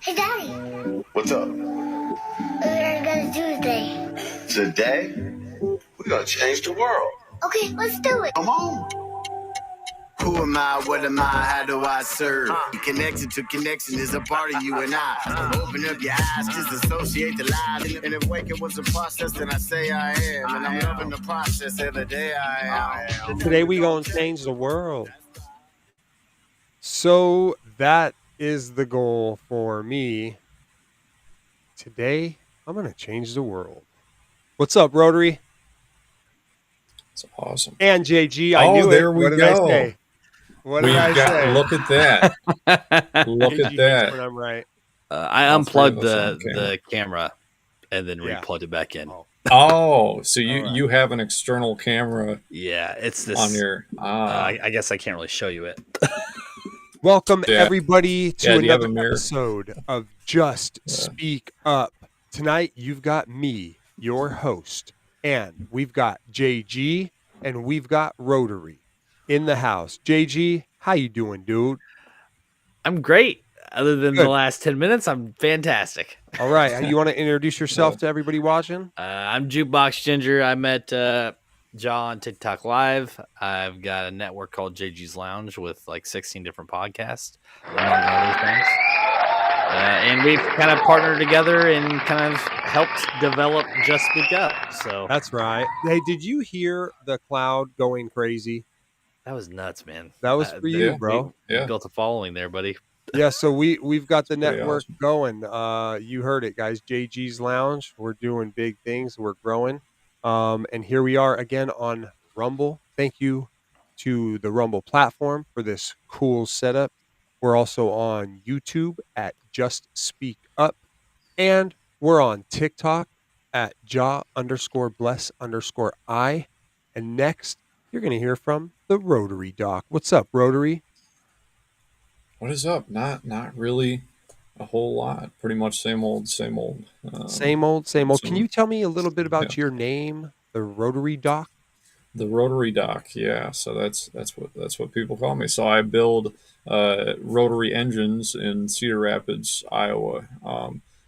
Hey, Daddy, What's up? what are we gonna do today? Today, we're gonna change the world. Okay, let's do it. Come on. Who am I? What am I? How do I serve? Connection to connection is a part of you and I. Open up your eyes, disassociate the lies. And if waking was a process, then I say I am. And I'm loving the process every day I am. Today we gonna change the world. So that is the goal for me. Today I'm gonna change the world. What's up, Rotary? It's awesome. And JG, I knew there it. we What did go. I say? What did I say? Look at that. Look JG at hates that. when I'm right. I All three unplugged of us on the camera and then Yeah. replugged it back in. Oh, so you, right. you have an external camera Yeah, it's this. on your. I guess I can't really show you it. Welcome Yeah. everybody to Yeah, do you have another a mirror? episode of Just Yeah. Speak Up. Tonight you've got me, your host, and we've got JG and we've got Rotary in the house. JG, how you doing, dude? I'm great. Other than Good. the last 10 minutes, I'm fantastic. All right, you want to introduce yourself to everybody watching? I'm Jukebox Ginger. I met Jaw on TikTok Live. I've got a network called JG's Lounge with like 16 different podcasts, among other things. And we've kind of partnered together and kind of helped develop Just Speak Up. So That's right. Hey, did you hear the cloud going crazy? that was nuts, man. That was for you, Yeah. bro. Yeah. Built a following there, buddy. Yeah, so we've got the pretty network awesome. going. You heard it, guys. JG's Lounge. We're doing big things. We're growing. And here we are again on Rumble. Thank you to the Rumble platform for this cool setup. We're also on YouTube at Just Speak Up. And we're on TikTok at jaw_bless_I. And next, you're going to hear from the Rotary Doc. What's up, Rotary? What is up? Not really a whole lot. Pretty much same old, same old. Same old, same old. Can some- you tell me a little bit about your name, the Rotary Doc? The Rotary Doc, yeah. So that's what people call me. So I build rotary engines in Cedar Rapids, Iowa.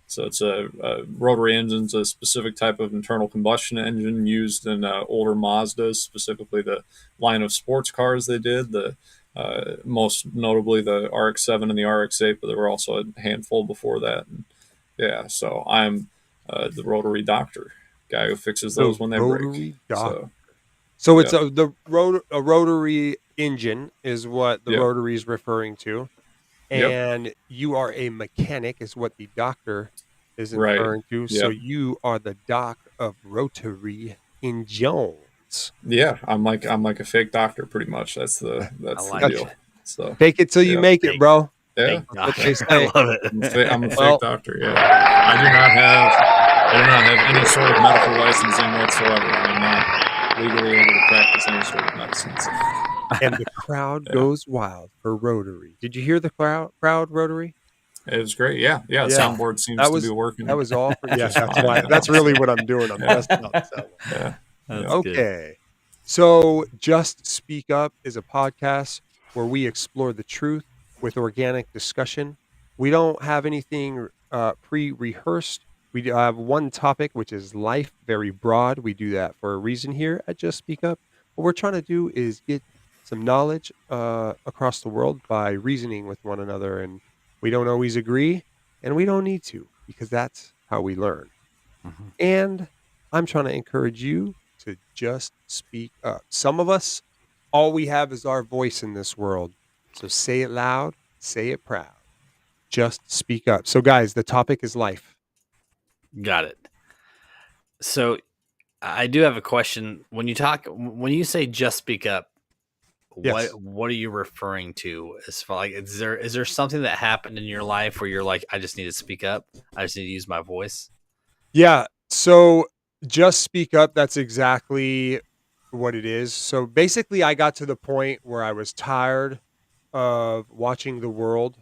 So it's a rotary engine's a specific type of internal combustion engine used in older Mazdas, specifically the line of sports cars they did. The most notably the RX-7 and the RX-8, but there were also a handful before that. And yeah, so I'm the rotary doctor, guy who fixes those when they Rotary break. Doc. So So it's a rotary engine is what the Yep. Rotary is referring to. Yep. And you are a mechanic is what the doctor is Right. referring to. So Yep. you are the doc of rotary engines. yeah, I'm like a fake doctor, pretty much. That's I the like deal. it. So Fake it till you Yeah. make it, bro. yeah, Thank That's what God. they say. I love it. I'm a fake Well- doctor. Yeah, I do not have any sort of medical licensing whatsoever. I'm not legally able to practice any sort of medicine. So. And the crowd Yeah. goes wild for Rotary. Did you hear the crowd Rotary? It was great. Yeah. The Yeah. soundboard seems That was- to be working. That was all for yeah, Just that's fine. why that's really what I'm doing. I'm Yeah. testing out the sound. Yeah. That's Okay. good. So Just Speak Up is a podcast where we explore the truth with organic discussion. We don't have anything pre-rehearsed. We do have one topic, which is life, very broad. We do that for a reason here at Just Speak Up. What we're trying to do is get some knowledge across the world by reasoning with one another. And we don't always agree, and we don't need to, because that's how we learn. Mhm. And I'm trying to encourage you to just speak up. Some of us, all we have is our voice in this world. So say it loud, say it proud. Just speak up. So, guys, the topic is life. Got it. So I do have a question. When you say just speak up, Yes. what are you referring to? As far like is there something that happened in your life where you're like, I just need to speak up? I just need to use my voice? Yeah. So, just speak up. That's exactly what it is. So, basically, I got to the point where I was tired of watching the world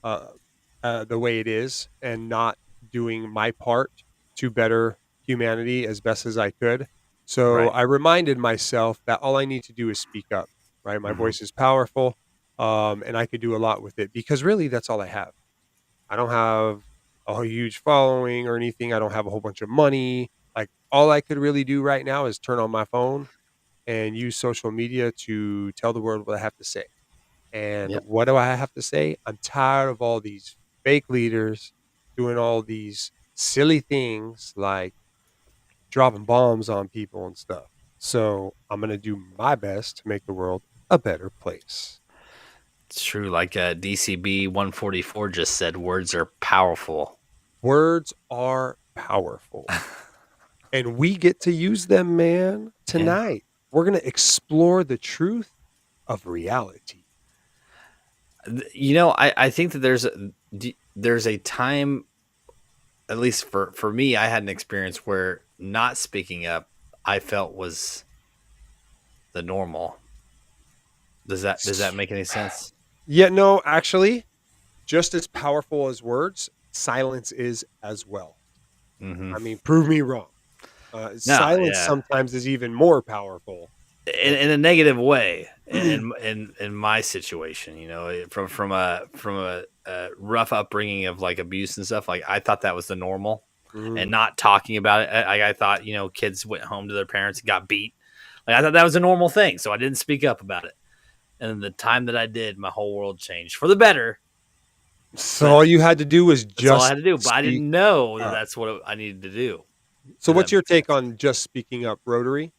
the way it is and not doing my part to better humanity as best as I could. So Right. I reminded myself that all I need to do is speak up, right? My Mhm. voice is powerful, and I could do a lot with it because really that's all I have. I don't have a huge following or anything. I don't have a whole bunch of money. Like, all I could really do right now is turn on my phone and use social media to tell the world what I have to say. And Yep. what do I have to say? I'm tired of all these fake leaders doing all these silly things like dropping bombs on people and stuff. So I'm going to do my best to make the world a better place. It's true. Like DCB 144 just said, words are powerful. Words are powerful. And we get to use them, man, tonight. We're going to explore the truth of reality. You know, I think that there's a time, at least for me, I had an experience where not speaking up, I felt was the normal. Does that make any sense? Yeah, no, actually, just as powerful as words, silence is as well. Mm-hmm. I mean, prove me wrong. Silence sometimes is even more powerful. In a negative way, in my situation, you know, from a rough upbringing of like abuse and stuff, like I thought that was the normal, and not talking about it. I thought, you know, kids went home to their parents and got beat. Like I thought that was a normal thing, so I didn't speak up about it. And the time that I did, my whole world changed for the better. So all you had to do was just. That's all I had to do, but I didn't know that up. that's what I needed to do. So what's your take on just speaking up, Rotary?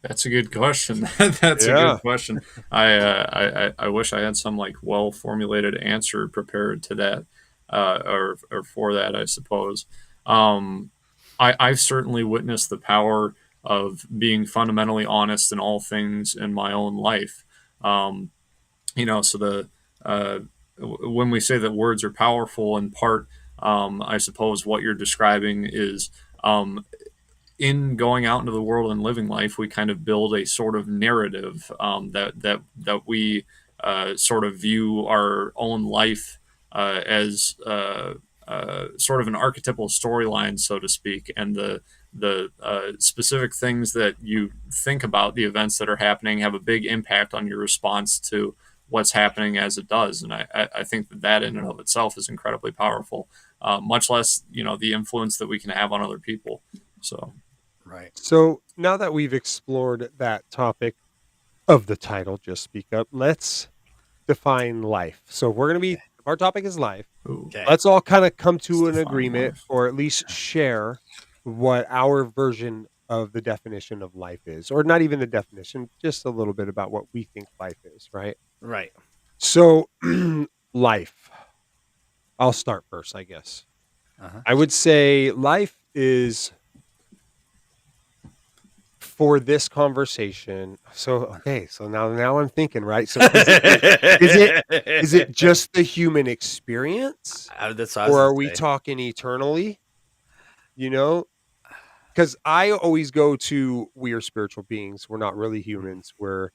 That's a good question. That's a good question. I wish I had some like well formulated answer prepared to that, or for that, I suppose. I've certainly witnessed the power of being fundamentally honest in all things in my own life. You know, so when we say that words are powerful, in part, I suppose what you're describing is, in going out into the world and living life, we kind of build a sort of narrative that we sort of view our own life as sort of an archetypal storyline, so to speak, and the specific things that you think about the events that are happening have a big impact on your response to what's happening as it does. And I think that in and of itself is incredibly powerful, much less, you know, the influence that we can have on other people. So. Right. So now that we've explored that topic of the title, Just Speak Up, let's define life. So we're going to if our topic is life, Okay. let's all kind of come to an define agreement, life. or at least share what our version of the definition of life is, or not even the definition, just a little bit about what we think life is, right? Right. So life, I'll start first, I guess. Uh-huh. I would say life is, for this conversation. So now I'm thinking, right? So is it just the human experience, That's what I was or are gonna we say. talking eternally? You know, because I always go to, we are spiritual beings. We're not really humans. We're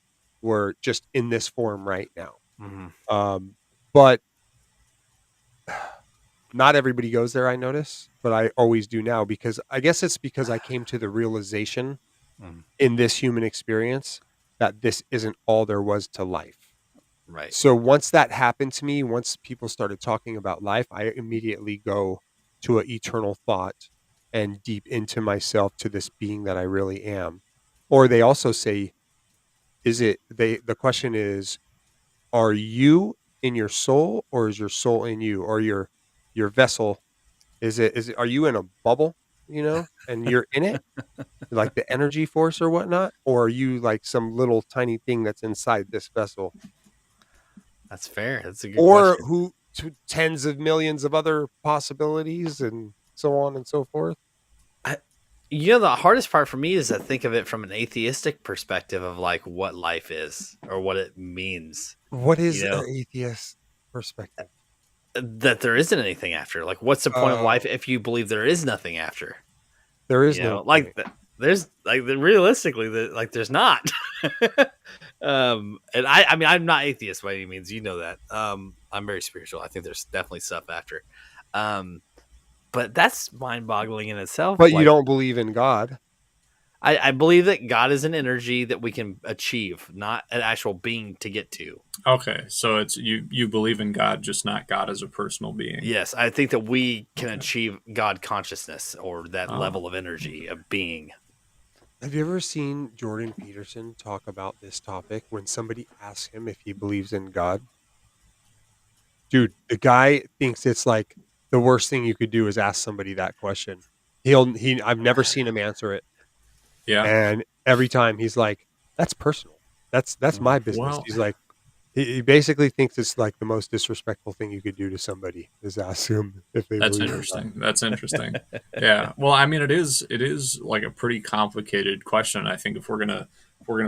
just in this form right now. Mhm. But not everybody goes there, I notice, but I always do now, because I guess it's because I came to the realization in this human experience that this isn't all there was to life. Right. So once that happened to me, once people started talking about life, I immediately go to an eternal thought and deep into myself, to this being that I really am. Or they also say, the question is, are you in your soul, or is your soul in you, or your vessel? Are you in a bubble, you know, and you're in it, like the energy force or whatnot, or are you like some little tiny thing that's inside this vessel? That's fair. That's a good Or question. tens of millions of other possibilities, and so on and so forth. You know, the hardest part for me is to think of it from an atheistic perspective of like what life is or what it means. What is You know? an atheist perspective? That there isn't anything after. Like, what's the point of life if you believe there is nothing after? There is You no know, like point. there's like realistically, like there's not. And I mean, I'm not atheist by any means. You know that. I'm very spiritual. I think there's definitely stuff after. But that's mind-boggling in itself. But you like, don't believe in God. I believe that God is an energy that we can achieve, not an actual being to get to. Okay, so it's you believe in God, just not God as a personal being. Yes, I think that we can achieve God consciousness or that Oh. level of energy of being. Have you ever seen Jordan Peterson talk about this topic when somebody asks him if he believes in God? Dude, the guy thinks it's like the worst thing you could do is ask somebody that question. I've never seen him answer it. Yeah. And every time he's like, that's personal. That's my business. Well, He's like, he basically thinks it's like the most disrespectful thing you could do to somebody is ask them if they that's believe in God. interesting. That's interesting. Yeah. Well, I mean, it is like a pretty complicated question. I think if we're gonna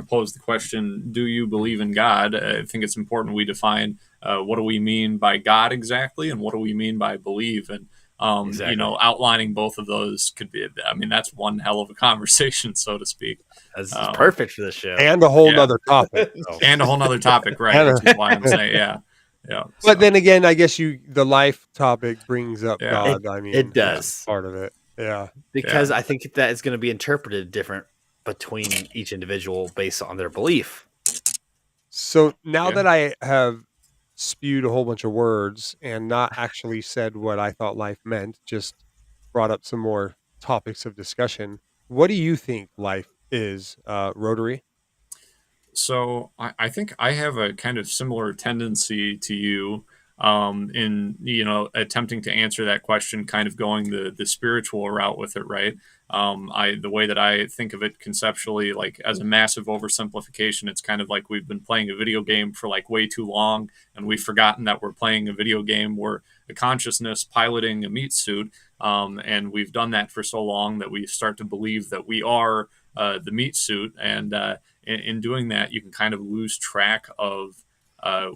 pose the question, do you believe in God? I think it's important we define what do we mean by God exactly, and what do we mean by believe, and Exactly. you know, outlining both of those could be. I mean, that's one hell of a conversation, so to speak. That's Um, perfect for this show. And a whole Yeah. nother topic. though. And a whole nother topic, right? And a- Which is why I'm saying, yeah. But then again, I guess the life topic brings up Yeah. God. I mean, it does. part of it. Yeah. Because I think that is going to be interpreted different between each individual based on their belief. So now Yeah. that I have spewed a whole bunch of words and not actually said what I thought life meant, just brought up some more topics of discussion. What do you think life is, Rotary? So I think I have a kind of similar tendency to you in, you know, attempting to answer that question, kind of going the spiritual route with it, right? The way that I think of it conceptually, like as a massive oversimplification, it's kind of like we've been playing a video game for like way too long, and we've forgotten that we're playing a video game. We're a consciousness piloting a meat suit, and we've done that for so long that we start to believe that we are the meat suit, and in doing that, you can kind of lose track of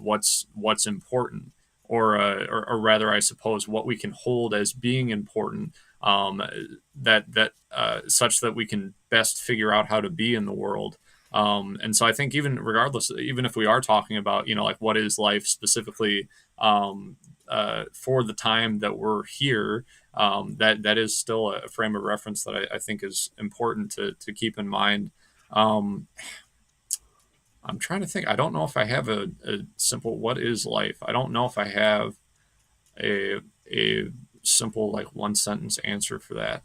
what's important, or rather, I suppose, what we can hold as being important. That such that we can best figure out how to be in the world. And so I think even regardless, even if we are talking about, you know, like what is life specifically for the time that we're here, that is still a frame of reference that I think is important to keep in mind. I'm trying to think. I don't know if I have a simple what is life. I don't know if I have a simple like one sentence answer for that.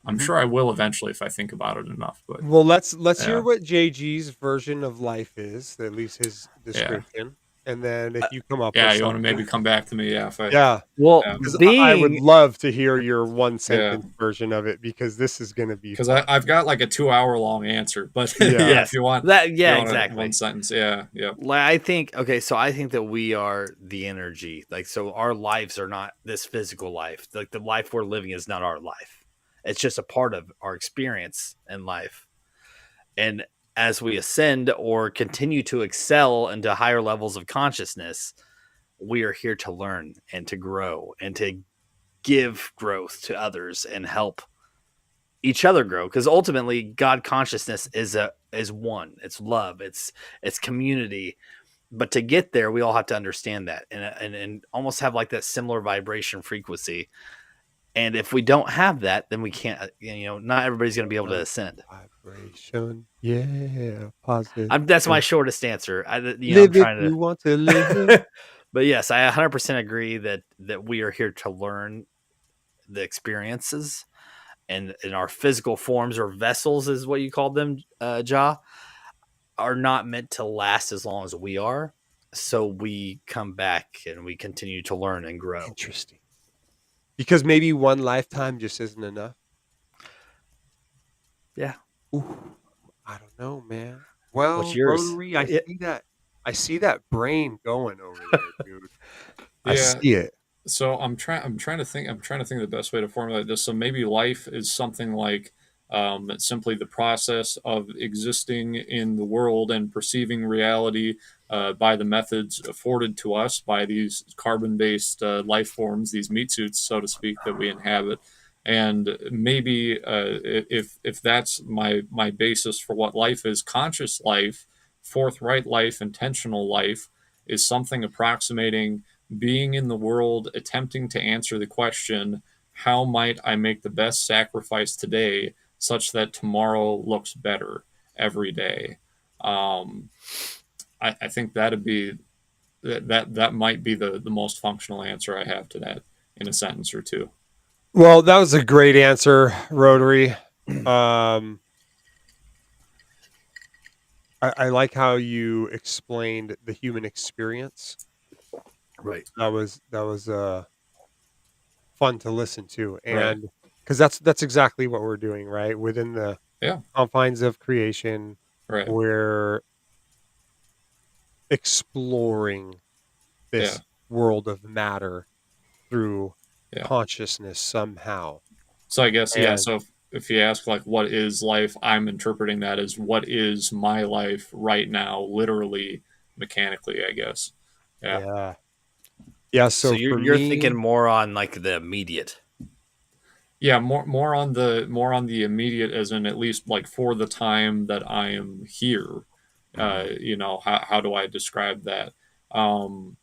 I'm sure I will eventually if I think about it enough. But Well, let's hear Yeah. what JG's version of life is, at least his description, and then if you come up yeah, with you want to something, maybe come back to me? Yeah, if I, yeah, Well, Yeah. 'cause being I would love to hear your one sentence version of it because this is going to be because I've got like a 2 hour long answer. But Yeah. yeah, Yes. if you want that, you yeah, want exactly. one sentence, yeah. Like, I think okay, so I think that we are the energy. Like, so our lives are not this physical life. Like, the life we're living is not our life. It's just a part of our experience in life. And as we ascend or continue to excel into higher levels of consciousness, we are here to learn and to grow and to give growth to others and help each other grow. Because ultimately, God consciousness is one. It's love. It's community. But to get there, we all have to understand that and almost have like that similar vibration frequency. And if we don't have that, then we can't. You know, not everybody's going to be able to ascend. vibration. Yeah, positive. That's my shortest answer. I'm Live trying if you to. want to live. But yes, I 100% agree that we are here to learn the experiences, and in our physical forms or vessels, is what you called them, Ja, are not meant to last as long as we are. So we come back and we continue to learn and grow. Interesting. Because maybe one lifetime just isn't enough. Yeah. Ooh, I don't know, man. Well, What's yours? Rotary, I Yeah. see that. I see that brain going over there, dude. I Yeah. see it. So I'm trying to think the best way to formulate this. So maybe life is something like simply the process of existing in the world and perceiving reality by the methods afforded to us by these carbon-based life forms, these meat suits, so to speak, that we inhabit. And maybe if that's my basis for what life is, conscious life, forthright life, intentional life, is something approximating being in the world, attempting to answer the question, how might I make the best sacrifice today such that tomorrow looks better every day. I think that'd be that might be the most functional answer I have to that in a sentence or two. Well, that was a great answer, Rotary. I like how you explained the human experience. Right. That was fun to listen to, Right. and because that's exactly what we're doing, right? Within the Yeah. confines of creation, Right. we're exploring this Yeah. world of matter through Yeah. consciousness somehow. So I guess, yeah. And So if you ask like what is life, I'm interpreting that as what is my life right now, literally, mechanically, I guess. Yeah. yeah. So So you're for you're me, thinking more on like the immediate. Yeah, more on the immediate, as in at least like for the time that I am here. How do I describe that? Um,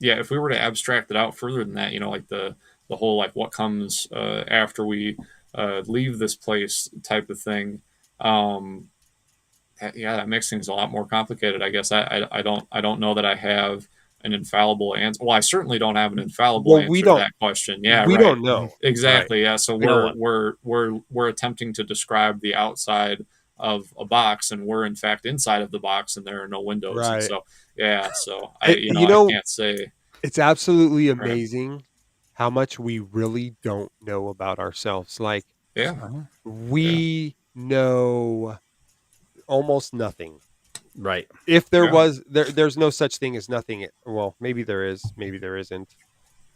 yeah, if we were to abstract it out further than that, like the whole like what comes after we leave this place type of thing. That makes things a lot more complicated. I guess I don't know that I have an infallible answer. Well, I certainly don't have an infallible well, we answer to don't that question. Yeah, we right. don't know. Exactly. Yeah. So We don't we're attempting to describe the outside of a box, and we're in fact inside of the box, and there are no windows. And Right. so yeah. So And, I can't say. it's absolutely Right. amazing how much we really don't know about ourselves. Like Yeah. we know almost nothing. Right. If there Yeah. was there's no such thing as nothing. Well, maybe there is, maybe there isn't.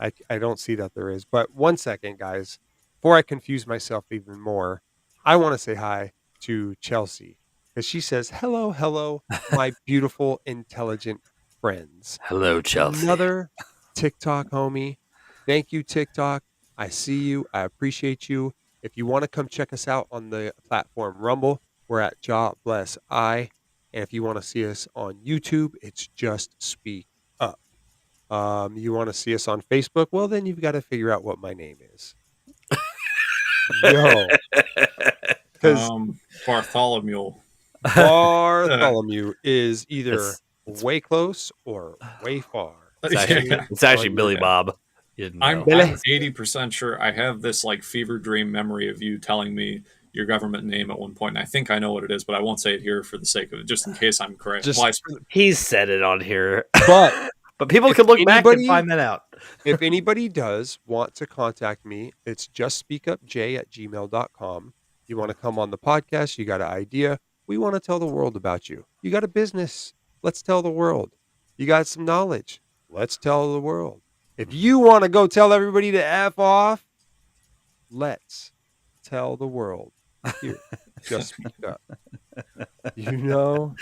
I don't see that there is. But one second, guys, before I confuse myself even more, I want to say hi to Chelsea because she says, hello, my beautiful, intelligent friends. Hello, Chelsea. Another TikTok homie. Thank you, TikTok. I see you. I appreciate you. If you want to come check us out on the platform Rumble, we're at Jaw Bless I. And if you want to see us on YouTube, it's Just Speak Up. You want to see us on Facebook? Well, then you've got to figure out what my name is. Yo, because Bartholomew. Bartholomew is either It's- way close or way far. It's actually, Yeah. it's actually Oh, Billy yeah. Bob. You didn't I'm know. Billy. 80% sure I have this like fever dream memory of you telling me your government name at one point, and I think I know what it is, but I won't say it here for the sake of it, just in case I'm correct. Just- Well, He's said it on here, But but people If can look back and anybody- find that out. if anybody does want to contact me, it's justspeakupj@gmail.com. You want to come on the podcast, you got an idea, we want to tell the world about you. You got a business, let's tell the world. You got some knowledge, let's tell the world. If you want to go tell everybody to F off, let's tell the world. Here, just speak up. You know?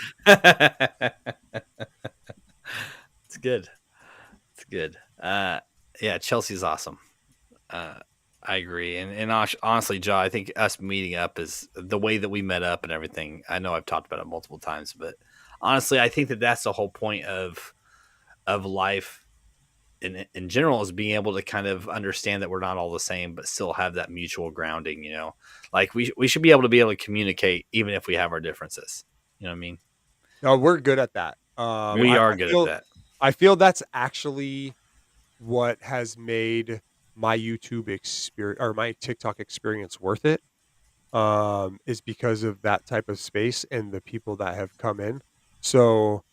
It's good. It's good. Yeah, Chelsea's awesome. I agree. And honestly, Joe, I think us meeting up is the way that we met up and everything. I know I've talked about it multiple times, but honestly, I think that that's the whole point of life in general, is being able to kind of understand that we're not all the same, but still have that mutual grounding, like we should be able to communicate even if we have our differences. You know what I mean? No, we're good at that. We I are good feel- at that. I feel that's actually what has made my YouTube experience or my TikTok experience worth it. Is because of that type of space and the people that have come in. So,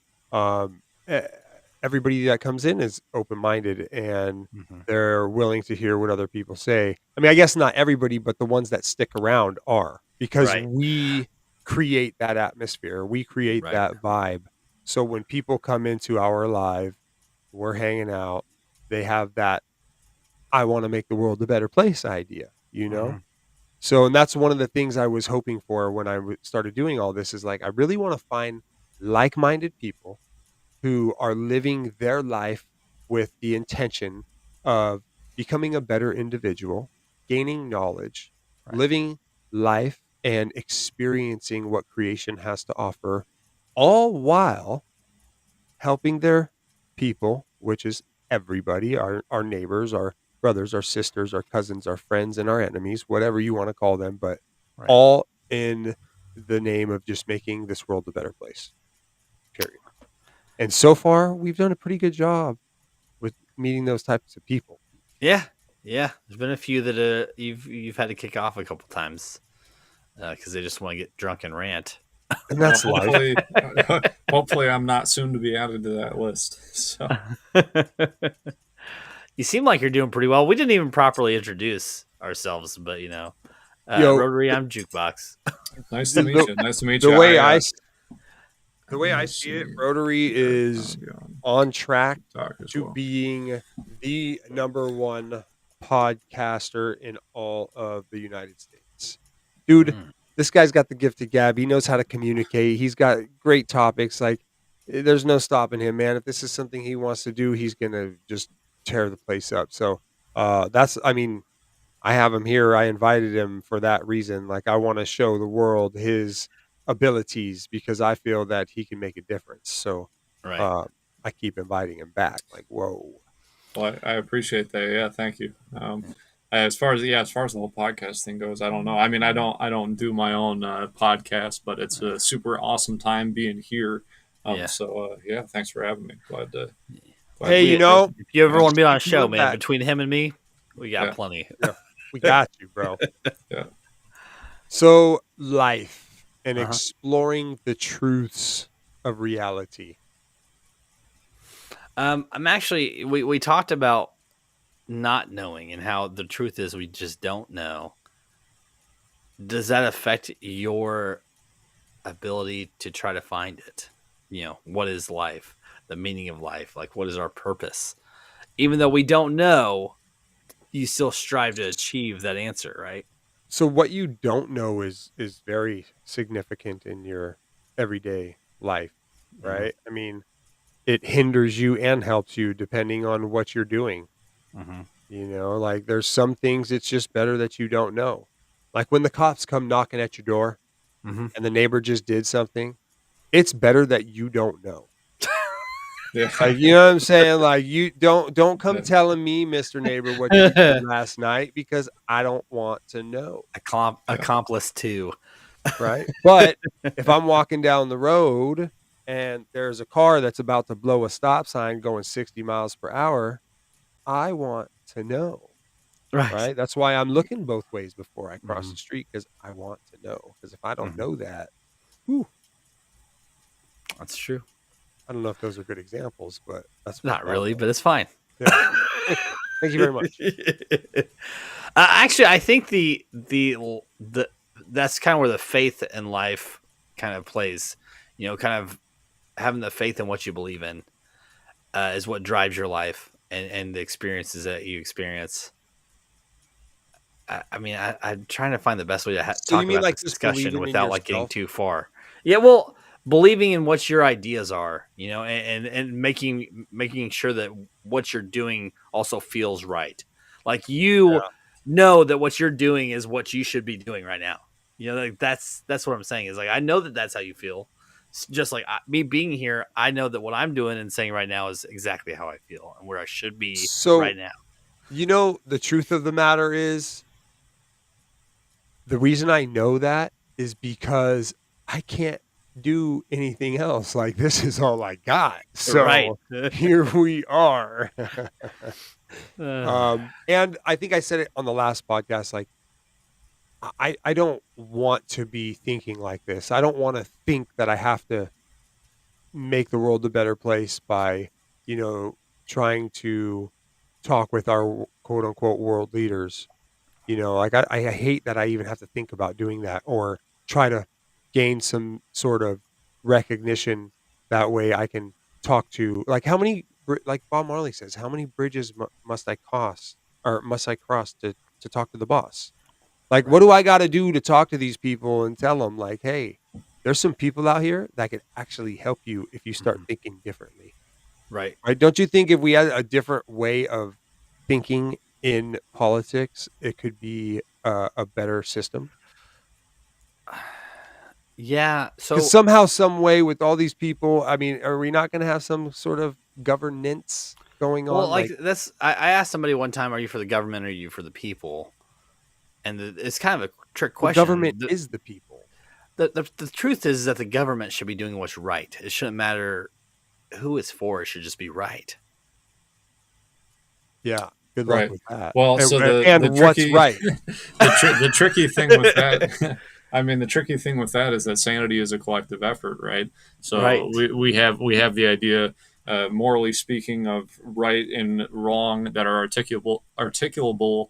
everybody that comes in is open-minded and they're willing to hear what other people say. I mean, I guess not everybody, but the ones that stick around are, because Right. we create that atmosphere. We create Right. that vibe. So when people come into our live, we're hanging out, they have that I want to make the world a better place idea, Mhm. So, and that's one of the things I was hoping for when I started doing all this, is like, I really want to find like-minded people who are living their life with the intention of becoming a better individual, gaining knowledge, Right. living life, and experiencing what creation has to offer, all while helping their people, which is everybody, our neighbors, our brothers, our sisters, our cousins, our friends, and our enemies, whatever you want to call them, but Right. all in the name of just making this world a better place. Period. And so far, we've done a pretty good job with meeting those types of people. Yeah. There's been a few that you've had to kick off a couple times because they just want to get drunk and rant. And that's Well, life. hopefully, I'm not soon to be added to that list. So You seem like you're doing pretty well. We didn't even properly introduce ourselves, but Yo, Rotary, I'm Jukebox. nice to meet you. Nice to meet The you. way Let I me see it, see. Rotary is on track Talk as to well. being the number one podcaster in all of the United States. Dude, Mm. this guy's got the gift of gab. He knows how to communicate. He's got great topics. Like, there's no stopping him, man. If this is something he wants to do, he's going to just tear the place up. So I have him here. I invited him for that reason. Like, I want to show the world his abilities because I feel that he can make a difference. So Right. I keep inviting him back. Like, whoa. Well, I appreciate that. Yeah, thank you. As far as the whole podcast thing goes, I don't know. I mean, I don't do my own podcast, but it's a super awesome time being here. Yeah. So yeah, thanks for having me. Glad Hey, you know, if you ever want to be on a Keep show, doing man, that. between him and me, we got Yeah. plenty. we got you, bro. Yeah. So, life and Uh-huh. exploring the truths of reality. I'm actually we talked about not knowing and how the truth is we just don't know. Does that affect your ability to try to find it? You know, what is life? The meaning of life? Like, what is our purpose? Even though we don't know, you still strive to achieve that answer, right? So, what you don't know is very significant in your everyday life, right? I mean, it hinders you and helps you depending on what you're doing. Mm-hmm. You know, like there's some things it's just better that you don't know. Like when the cops come knocking at your door Mm-hmm. and the neighbor just did something, it's better that you don't know. Yeah. Like, you know what I'm saying? Like, you don't come Yeah. telling me, Mr. Neighbor, what you did last night because I don't want to know, Accomplice 2. right? But if I'm walking down the road and there's a car that's about to blow a stop sign going 60 miles per hour, I want to know, right? That's why I'm looking both ways before I cross the street because I want to know. Because if I don't Mhm. know that, That's true. I don't know if those are good examples, but that's what Not I really, thought. but it's fine. Yeah. Thank you very much. Actually, I think the that's kind of where the faith in life kind of plays. You know, kind of having the faith in what you believe in is what drives your life and the experiences that you experience. I mean, I'm trying to find the best way to So you talk mean about like this just discussion believing in without like getting yourself? too far. Yeah, well, believing in what your ideas are, you know, and making sure that what you're doing also feels right. Like you know that what you're doing is what you should be doing right now. You know, like that's what I'm saying is like I know that that's how you feel. Just like me being here, I know that what I'm doing and saying right now is exactly how I feel and where I should be So, right now. you know, the truth of the matter is the reason I know that is because I can't do anything else. Like, this is all I got. So Right. here we are. Uh, And I think I said it on the last podcast, like, I don't want to be thinking like this. I don't want to think that I have to make the world a better place by, you know, trying to talk with our quote unquote world leaders. You know, like I hate that I even have to think about doing that or try to gain some sort of recognition. That way I can talk to, like, how many, like Bob Marley says, how many bridges must I cross to talk to the boss? Like, what do I got to do to talk to these people and tell them, like, hey, there's some people out here that could actually help you if you start thinking differently. right. Right? Don't you think if we had a different way of thinking in politics, it could be a better system? Yeah. So Because somehow, some way, with all these people, I mean, are we not going to have some sort of governance? going on? Well, like that's I asked somebody one time, "Are you for the government or are you for the people?" And it's kind of a trick the question. government is the people. The truth is that the government should be doing what's right. It shouldn't matter who it's for. It should just be right. Yeah. Good luck Right. with that. Well, so the what's tricky, right? the tricky thing with that, I mean, the tricky thing with that is that sanity is a collective effort, right? So Right. we have the idea, morally speaking, of right and wrong that are articulable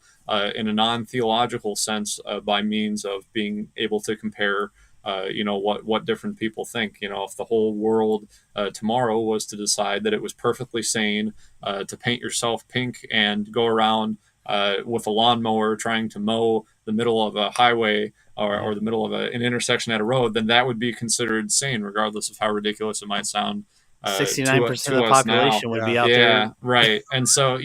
in a non-theological sense by means of being able to compare. What different people think. If the whole world tomorrow was to decide that it was perfectly sane to paint yourself pink and go around with a lawnmower trying to mow the middle of a highway or the middle of an intersection at a road, then that would be considered sane, regardless of how ridiculous it might sound. 69% to of the us now. population would be out Yeah, there. right. And so,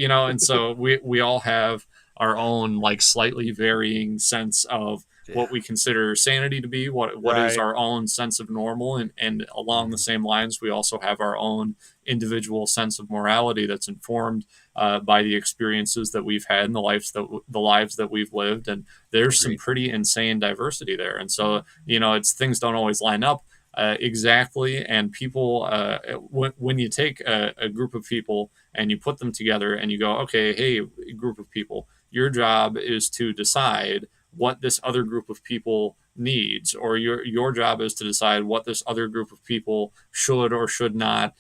we all have our own like slightly varying sense of what we consider sanity to be, what is Right. our own sense of normal, and along the same lines, we also have our own individual sense of morality that's informed by the experiences that we've had and the lives that we've lived, and there's some pretty insane diversity there. And so, it's things don't always line up exactly, and people when you take a group of people and you put them together and you go, okay, hey, group of people, your job is to decide what this other group of people needs, or your job is to decide what this other group of people should or should not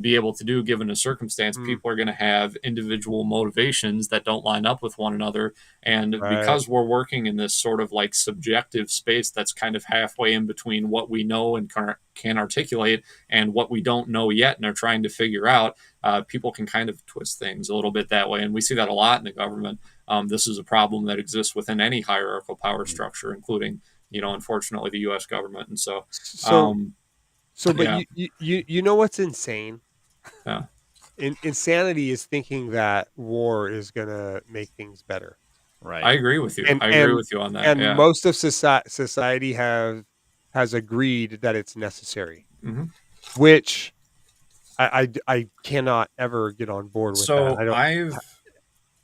be able to do given a circumstance. People are going to have individual motivations that don't line up with one another, and because we're working in this sort of like subjective space that's kind of halfway in between what we know and can articulate and what we don't know yet and are trying to figure out, people can kind of twist things a little bit that way, and we see that a lot in the government. This is a problem that exists within any hierarchical power structure, including, unfortunately, the U.S. government. And so, but yeah. you know what's insane? Yeah. Insanity is thinking that war is gonna make things better. Right. I agree with you. I agree with you on that. And yeah. most of society has agreed that it's necessary, which I cannot ever get on board with. So that.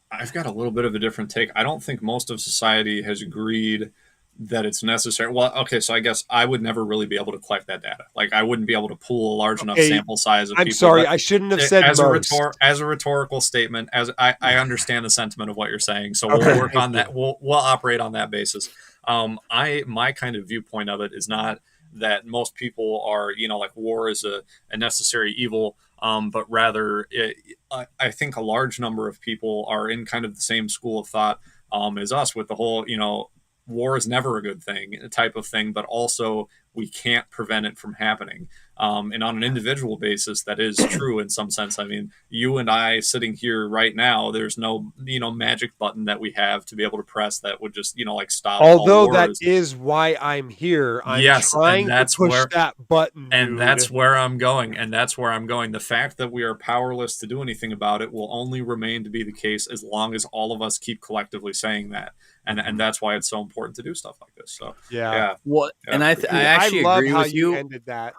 I've got a little bit of a different take. I don't think most of society has agreed that it's necessary. Well, okay, so I guess I would never really be able to collect that data. Like, I wouldn't be able to pool a large enough sample size of people. I'm sorry, I shouldn't have said as most. as a rhetorical statement. As I understand the sentiment of what you're saying, so we'll work on that. We'll operate on that basis. My kind of viewpoint of it is not that most people are, like war is a necessary evil. But rather, I think a large number of people are in kind of the same school of thought as us, with the whole, war is never a good thing type of thing, but also we can't prevent it from happening. And on an individual basis, that is true in some sense. I mean, you and I sitting here right now, there's no, magic button that we have to be able to press that would just, like stop. Although that is why I'm here. I'm trying to push that button. And that's where I'm going. The fact that we are powerless to do anything about it will only remain to be the case as long as all of us keep collectively saying that. And that's why it's so important to do stuff like this. So yeah. Well, and I actually love agree how with you. Ended that.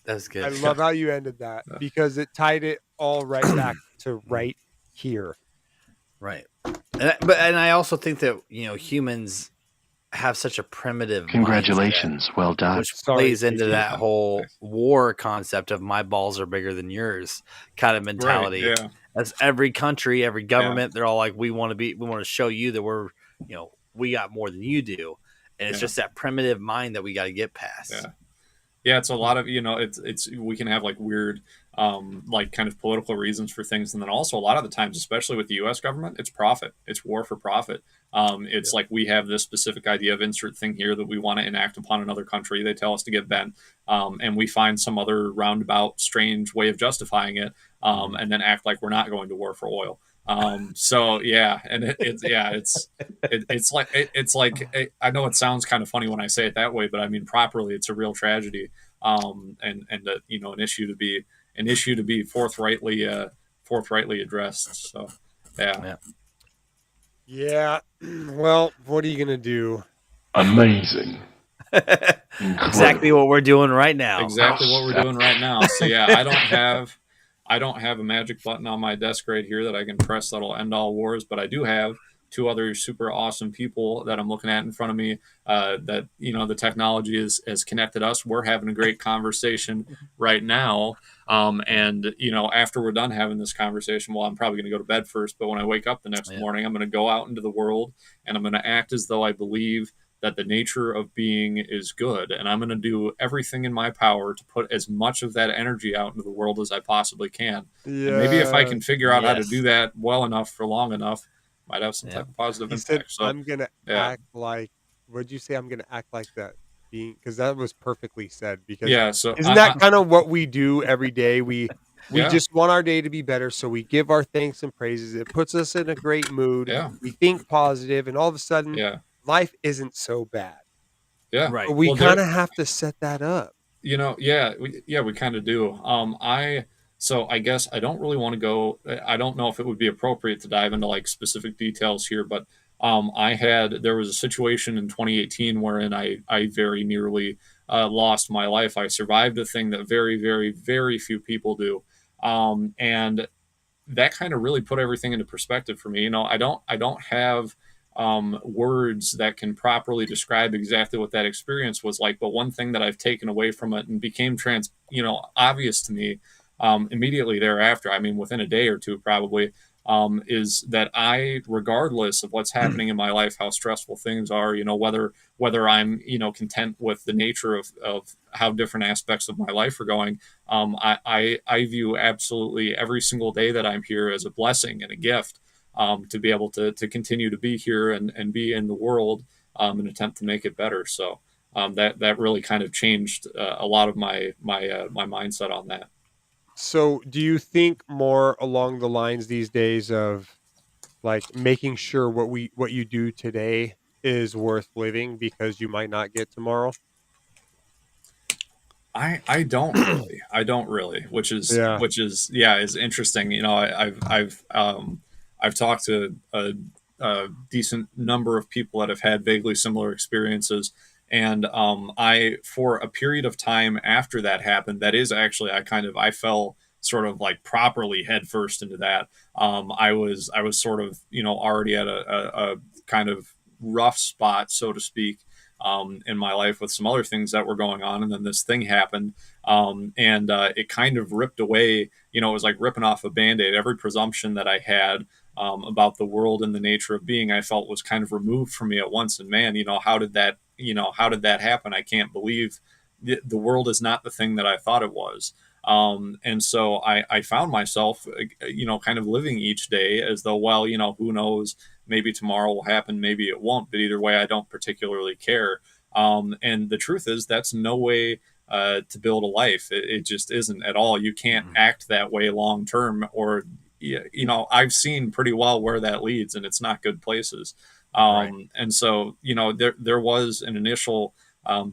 That's good. I love how you ended that because it tied it all right back to right here. Right. And I also think that, humans have such a primitive Congratulations. mindset, Well done. which plays into that whole war concept of my balls are bigger than yours kind of mentality. Right, yeah. That's every country, every government. They're all like, we want to show you that we're, we got more than you do. And it's just that primitive mind that we got to get past. Yeah, it's a lot of, it's we can have like weird, like kind of political reasons for things. And then also a lot of the times, especially with the U.S. government, it's profit. It's war for profit. It's like we have this specific idea of insert thing here that we want to enact upon another country. They tell us to get bent. And we find some other roundabout, strange way of justifying it and then act like we're not going to war for oil. So yeah, and it's like I know it sounds kind of funny when I say it that way, but I mean properly, it's a real tragedy, and an issue to be forthrightly addressed. So yeah. Well, what are you gonna do? Amazing. Exactly what we're doing right now. Exactly what we're doing right now. So yeah, I don't have a magic button on my desk right here that I can press that'll end all wars, but I do have two other super awesome people that I'm looking at in front of me. That the technology has connected us. We're having a great conversation right now. And after we're done having this conversation, well, I'm probably going to go to bed first. But when I wake up the next morning, I'm going to go out into the world and I'm going to act as though I believe that the nature of being is good. And I'm going to do everything in my power to put as much of that energy out into the world as I possibly can. Yeah. And maybe if I can figure out how to Yes. do that well enough for long enough, might have some type of positive He said, impact. So I'm going to yeah. act like, what'd you say? I'm going to act like that being, because that was perfectly said. Because yeah, so isn't that kind of what we do every day? We Yeah. just want our day to be better. So we give our thanks and praises. It puts us in a great mood. Yeah. We think positive, and all of a sudden, yeah, life isn't so bad. yeah, Right. But we Well, kind of have to set that up. we kind of do. So I guess I don't really want to go. I don't know if it would be appropriate to dive into like specific details here, but there was a situation in 2018 wherein I very nearly lost my life. I survived a thing that very, very, very few people do, and that kind of really put everything into perspective for me. I don't have words that can properly describe exactly what that experience was like. But one thing that I've taken away from it and became obvious to me immediately thereafter, I mean, within a day or two, probably, is that regardless of what's happening in my life, how stressful things are, whether I'm, content with the nature of how different aspects of my life are going, I view absolutely every single day that I'm here as a blessing and a gift. To be able to continue to be here and be in the world and attempt to make it better. So that really kind of changed a lot of my mindset on that. So do you think more along the lines these days of like making sure what you do today is worth living because you might not get tomorrow? I don't really, which is Yeah. is interesting. I've talked to a decent number of people that have had vaguely similar experiences, and for a period of time after that happened, that is actually I fell sort of like properly headfirst into that. I was sort of already at a kind of rough spot, so to speak, in my life with some other things that were going on, and then this thing happened, and it kind of ripped away. It was like ripping off a Band-Aid. Every presumption that I had about the world and the nature of being, I felt was kind of removed from me at once. And man, how did that happen? I can't believe the world is not the thing that I thought it was. And so I found myself, kind of living each day as though, well, who knows, maybe tomorrow will happen, maybe it won't, but either way, I don't particularly care. And the truth is that's no way to build a life. It just isn't at all. You can't act that way long term, or I've seen pretty well where that leads, and it's not good places. Right. And so there was an initial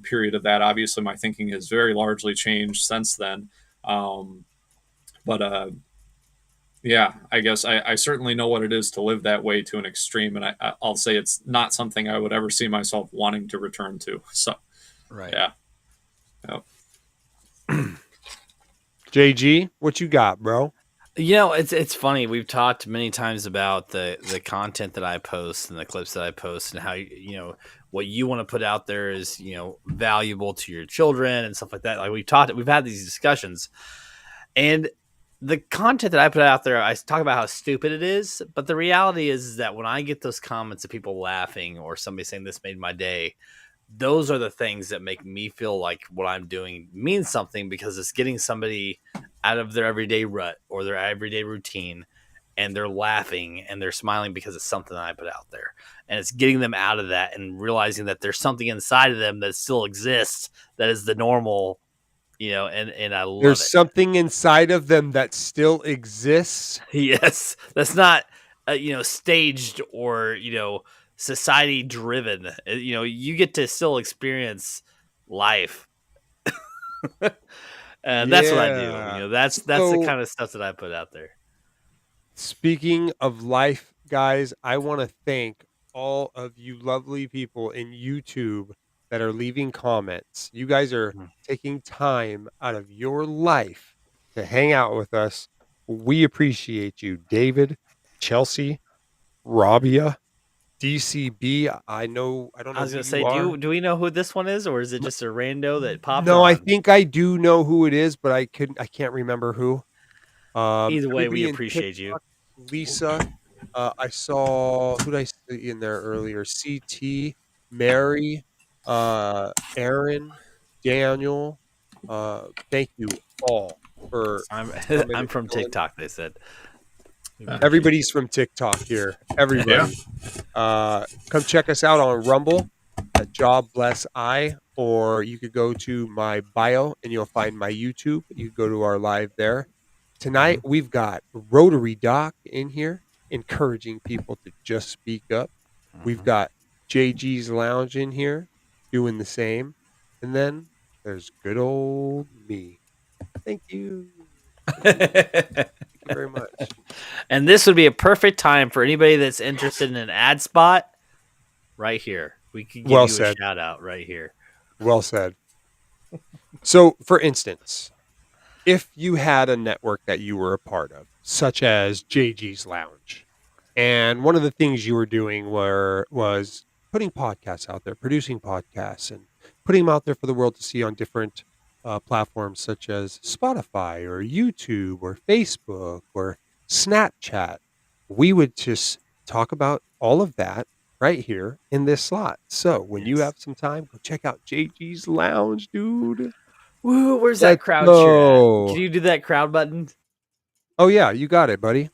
period of that. Obviously, my thinking has very largely changed since then. But yeah, I guess I certainly know what it is to live that way to an extreme, and I'll say it's not something I would ever see myself wanting to return to. So, Right. yeah. Yep. JG, what you got, bro? It's funny. We've talked many times about the content that I post and the clips that I post, and how what you want to put out there is valuable to your children and stuff like that. Like we've had these discussions, and the content that I put out there, I talk about how stupid it is, but the reality is that when I get those comments of people laughing or somebody saying this made my day, those are the things that make me feel like what I'm doing means something, because it's getting somebody out of their everyday rut or their everyday routine, and they're laughing and they're smiling because it's something that I put out there, and it's getting them out of that and realizing that there's something inside of them that still exists that is the normal, and I love There's it. something inside of them that still exists. Yes, that's not staged or society driven. You get to still experience life. And that's what I Yeah. do. That's the So- kind of stuff that I put out there. Speaking of life, guys, I want to thank all of you lovely people in YouTube that are leaving comments. You guys are taking time out of your life to hang out with us. We appreciate you, David, Chelsea, Rabia, DCB. I don't know I was who gonna say, you are. do we know who this one is, or is it just a rando that popped No, on? I think I do know who it is, but I can't remember who. Either way, we Everybody in appreciate you. TikTok, Lisa. I saw who did I see in there earlier? CT, Mary, Aaron, Daniel. Thank you all for I'm coming I'm and from chilling. TikTok. They said Everybody's from TikTok here. Everybody. Come check us out on Rumble at Job Bless I, or you could go to my bio and you'll find my YouTube. You could go to our live there. Tonight we've got Rotary Doc in here, encouraging people to just speak up. We've got JG's Lounge in here, doing the same, and then there's good old me. Thank you. Thank you very much. And this would be a perfect time for anybody that's interested in an ad spot. Right here, we could give Well you said. a shout out right here. Well said. So, for instance, if you had a network that you were a part of, such as JG's Lounge, and one of the things you were doing was putting podcasts out there, producing podcasts, and putting them out there for the world to see on different platforms such as Spotify or YouTube or Facebook or Snapchat, we would just talk about all of that right here in this slot. So when you Yes. have some time, go check out JG's Lounge, dude. Woo! Where's that Let's crowd cheer go. at? Can you do that crowd button? Oh yeah, you got it, buddy.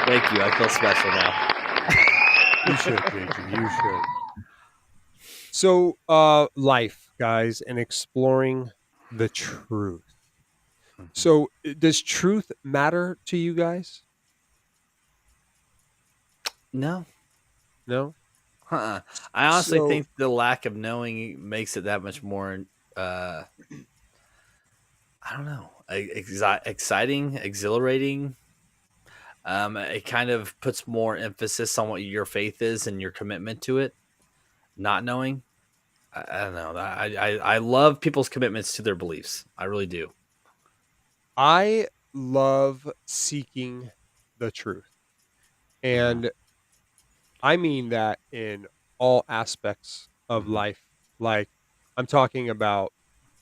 Thank you. I feel special now. You should, JG. You should. So, life, guys, and exploring the truth. So, does truth matter to you guys? No. No? I honestly So- think the lack of knowing makes it that much more. I don't know, exciting, exhilarating. It kind of puts more emphasis on what your faith is and your commitment to it. Not knowing, I don't know. I love people's commitments to their beliefs. I really do. I love seeking the truth. And I mean that in all aspects of life. Like, I'm talking about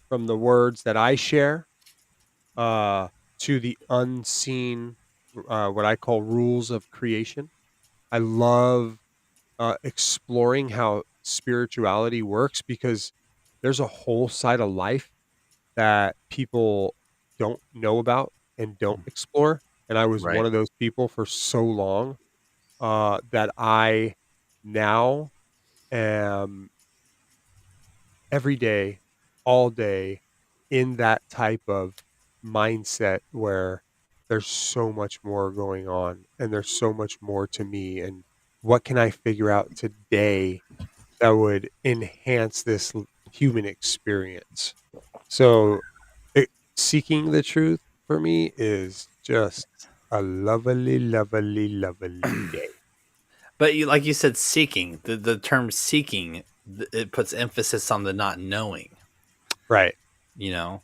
from the words that I share to the unseen, what I call rules of creation. I love exploring how spirituality works because there's a whole side of life that people don't know about and don't explore. And I was Right. one of those people for so long that I now am every day, all day in that type of mindset where there's so much more going on and there's so much more to me. And what can I figure out today that would enhance this human experience? So, seeking the truth for me is just a lovely, lovely, lovely day. But you, like you said, seeking the term seeking, it puts emphasis on the not knowing. Right. You know,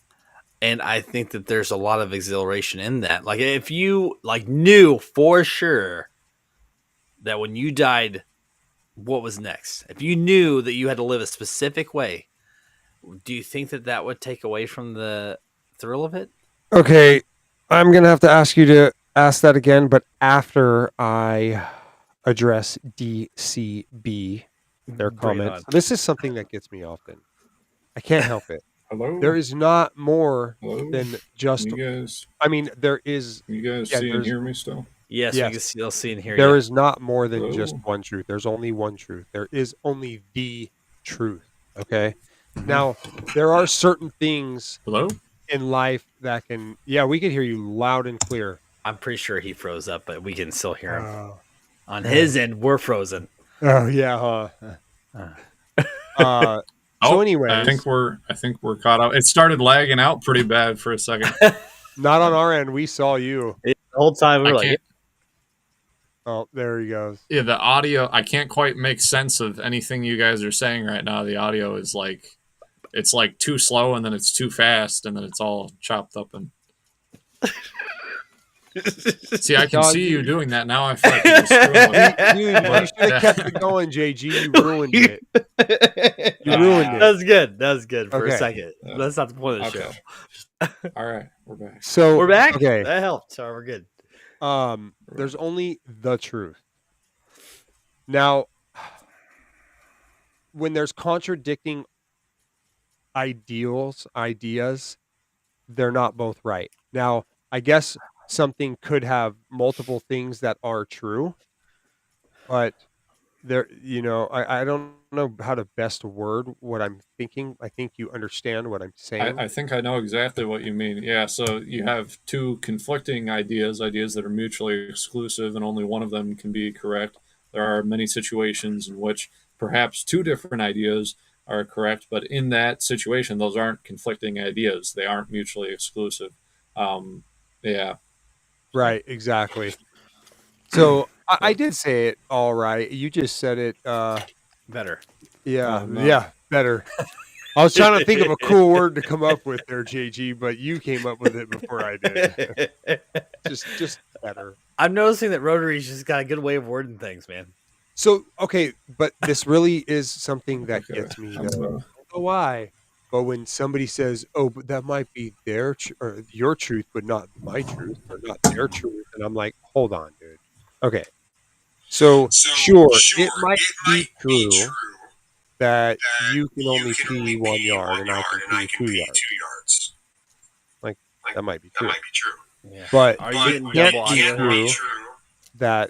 and I think that there's a lot of exhilaration in that. Like if you knew for sure that when you died, what was next? If you knew that you had to live a specific way, do you think that would take away from the thrill of it? Okay. I'm going to have to ask you to ask that again, but after I address DCB, their Bring it comments. on. This is something that gets me often. I can't help it. Hello. There is not more Hello. than just, You guys, I mean, there is, you guys Yeah, see and there's- hear me still? Yes, Yes. we can still see and hear there you. is not more than just Hello? one truth. There's only one truth. There is only the truth. Okay. Now, there are certain things Hello. in life that can, yeah, we can hear you loud and clear. I'm pretty sure he froze up, but we can still hear him. Oh, On his end, we're frozen. yeah, huh? So Oh, anyways, I think we're caught up. It started lagging out pretty bad for a second. not on our end. We saw you. The whole time we I were like, can't- Oh, there he goes. Yeah, the audio. I can't quite make sense of anything you guys are saying right now. The audio is like it's like too slow, and then it's too fast, and then it's all chopped up. And see, I can John, see you you- doing that now. I feel like you're screwing with it. Dude, you should have kept it going, JG. You ruined it. You ruined it. That was good. That was good for Okay. a second. That's not the point of the Okay. show. All right, we're back. So We're back. Okay. That helped. So we're good. There's only the truth. Now, when there's contradicting ideas, they're not both right. Now, I guess something could have multiple things that are true, but there, I don't know how to best word what I'm thinking. I think you understand what I'm saying. I think I know exactly what you mean. Yeah, so you have two conflicting ideas that are mutually exclusive, and only one of them can be correct. There are many situations in which perhaps two different ideas are correct, but in that situation, those aren't conflicting ideas. They aren't mutually exclusive. Yeah. Right, exactly. So I did say it all right. You just said it. Better. Yeah, no. yeah, better. I was trying to think of a cool word to come up with there, JG, but you came up with it before I did. just better. I'm noticing that Rotary's just got a good way of wording things, man. So okay, but this really is something that Okay. gets me. I'm Though. I gonna- don't know why, but when somebody says, "Oh, but that might be or your truth, but not my truth, or not their truth," and I'm like, "Hold on, dude." Okay, so sure, it might be true that you can only pee 1 yard and I can pee 2 yards. Like that might be true, Yeah. but Are you it getting can't double be audio? true that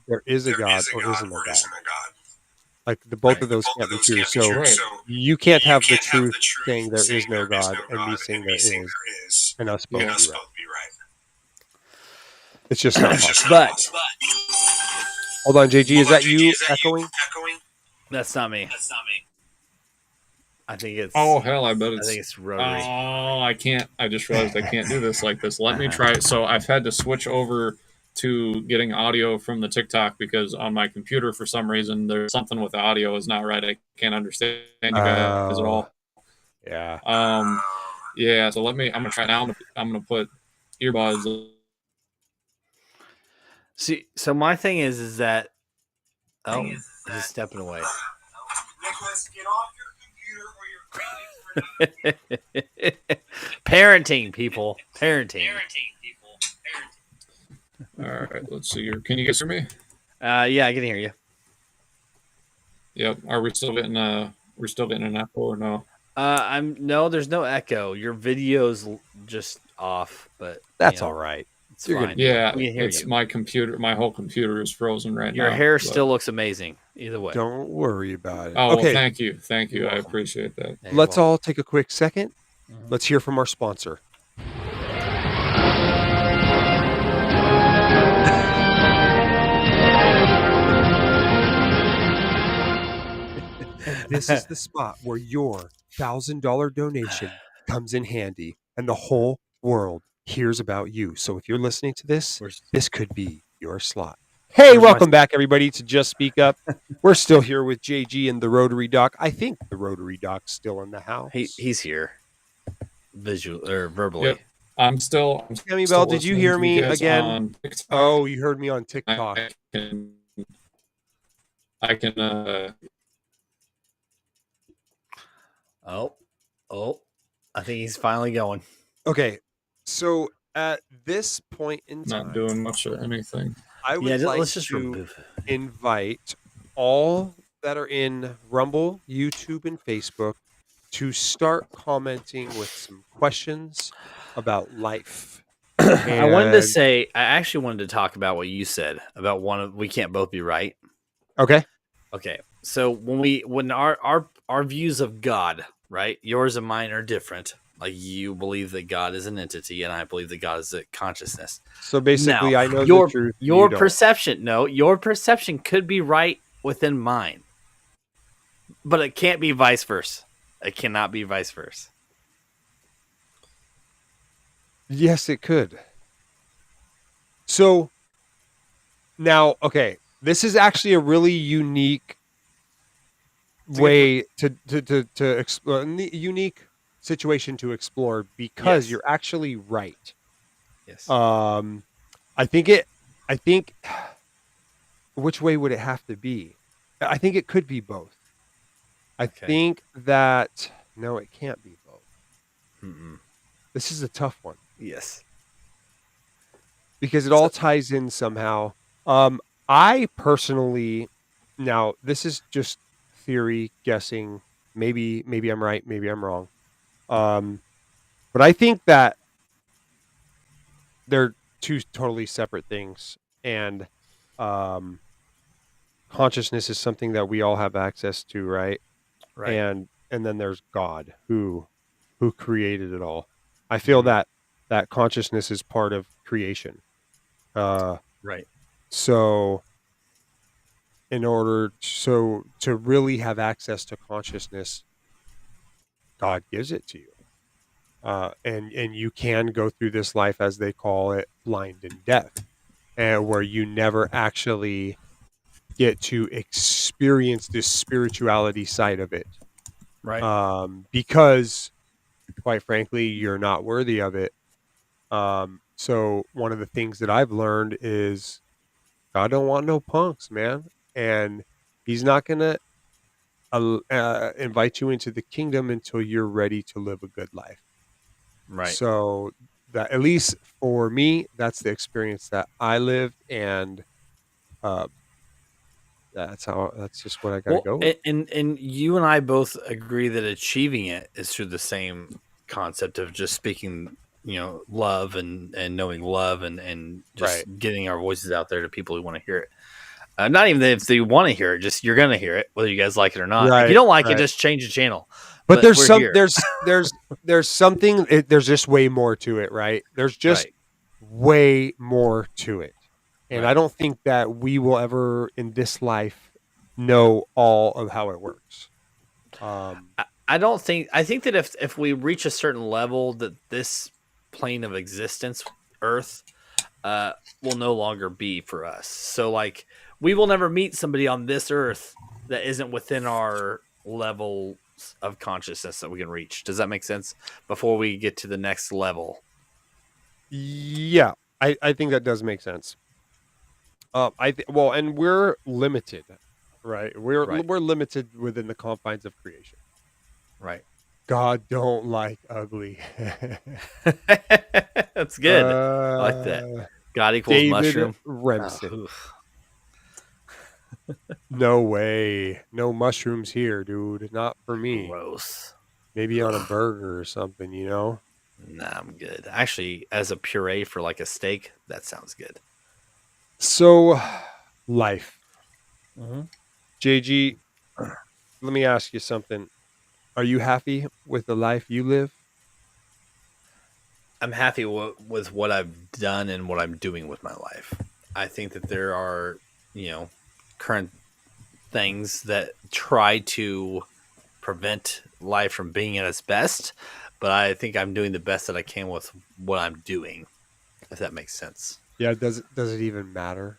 there is a God or isn't a God. Like both of those can't be true. So Right. you can't have the truth saying there is no God and me saying there is, and us both Yeah. be right. It's just not possible. But Hold on, JG, is that you echoing? that's not me. I think it's. Oh hell, I bet I it's. think it's Rotary. Oh, I can't. I just realized I can't do this like this. Let me try it. So I've had to switch over to getting audio from the TikTok because on my computer, for some reason, there's something with the audio is not right. I can't understand you guys at all. Yeah. Yeah. So let me. I'm gonna try now. I'm gonna put earbuds. See, so my thing is that. Oh, he's stepping away. Nicholas, get off your computer or you're creating Parenting, people. Parenting. All right. Let's see here. Can you guys hear me? Yeah, I can hear you. Yep. Are we still getting We're still getting an echo or no? No, there's no echo. Your video's just off, but That's all right. It's You're fine. good. Yeah. We can hear It's you. my computer. My whole computer is frozen right now. Your hair but- still looks amazing. Either way. Don't worry about it. Oh, Okay, well, thank you. Thank you. You're I welcome. appreciate that. Yeah, you're let's welcome. all take a quick second. Mhm. Let's hear from our sponsor. And this is the spot where your $1,000 donation comes in handy and the whole world hears about you. So if you're listening to this, Where's- this could be your slot. Hey, Where's my- welcome back, everybody, to Just Speak Up. We're still here with JG and the Rotary Doc. I think the Rotary Doc's still in the house. He's here. Visual or verbally. Yep. I'm still. Sammy still Bell, did you listening hear to me guys again? on TikTok. Oh, you heard me on TikTok. I can. Oh. I think he's finally going. Okay, so at this point in Not time, doing much of anything. I would Yeah, like let's just to remove. invite all that are in Rumble, YouTube, and Facebook to start commenting with some questions about life. I wanted to And- say, I actually wanted to talk about what you said about we can't both be right. Okay. Okay, so when our views of God, right? Yours and mine are different. Like you believe that God is an entity, and I believe that God is a consciousness. So basically, Now, I know your the truth. and your you don't. perception, your perception could be right within mine, but it can't be vice versa. It cannot be vice versa. Yes, it could. So now, okay, this is actually a really unique way to explore, unique situation to explore because Yes. you're actually right. Yes. I think which way would it have to be? I think it could be both. I Okay. think that no, it can't be both. Mm-mm. This is a tough one Yes. because it all ties in somehow. I personally, now this is just theory, guessing. Maybe I'm right, maybe I'm wrong. But I think that they're two totally separate things, and consciousness is something that we all have access to, right? Right. And then there's God who created it all. I feel Mhm. that consciousness is part of creation. Right. So in order to really have access to consciousness, God gives it to you. And you can go through this life, as they call it, blind and deaf, and where you never actually get to experience this spirituality side of it. Right. Because quite frankly, you're not worthy of it. So one of the things that I've learned is God don't want no punks, man. And he's not going to invite you into the kingdom until you're ready to live a good life. Right. So that, at least for me, that's the experience that I lived. And that's just what I got to go with. And you and I both agree that achieving it is through the same concept of just speaking, love and knowing love and just getting our voices out there to people who want to hear it. Not even if they want to hear it, just you're going to hear it, whether you guys like it or not. If you don't like it, just change the channel. But there's we're here. there's something. There's just way more to it, right? There's just way more to it, and I don't think that we will ever in this life know all of how it works. I don't think. I think that if we reach a certain level, that this plane of existence, Earth, will no longer be for us. So, like, we will never meet somebody on this Earth that isn't within our level of consciousness that we can reach. Does that make sense? Before we get to the next level. Yeah, I think that does make sense. And we're limited, right? We're limited within the confines of creation. Right. God don't like ugly. That's good. I like that. God equals David mushroom. Remsen. No way. No mushrooms here, dude. Not for me. Gross. Maybe on a burger or something, Nah, I'm good. Actually, as a puree for like a steak, that sounds good. So, life. Mm-hmm. JG, let me ask you something. Are you happy with the life you live? I'm happy with what I've done and what I'm doing with my life. I think that there are, current things that try to prevent life from being at its best, but I think I'm doing the best that I can with what I'm doing, if that makes sense. Yeah, does it even matter?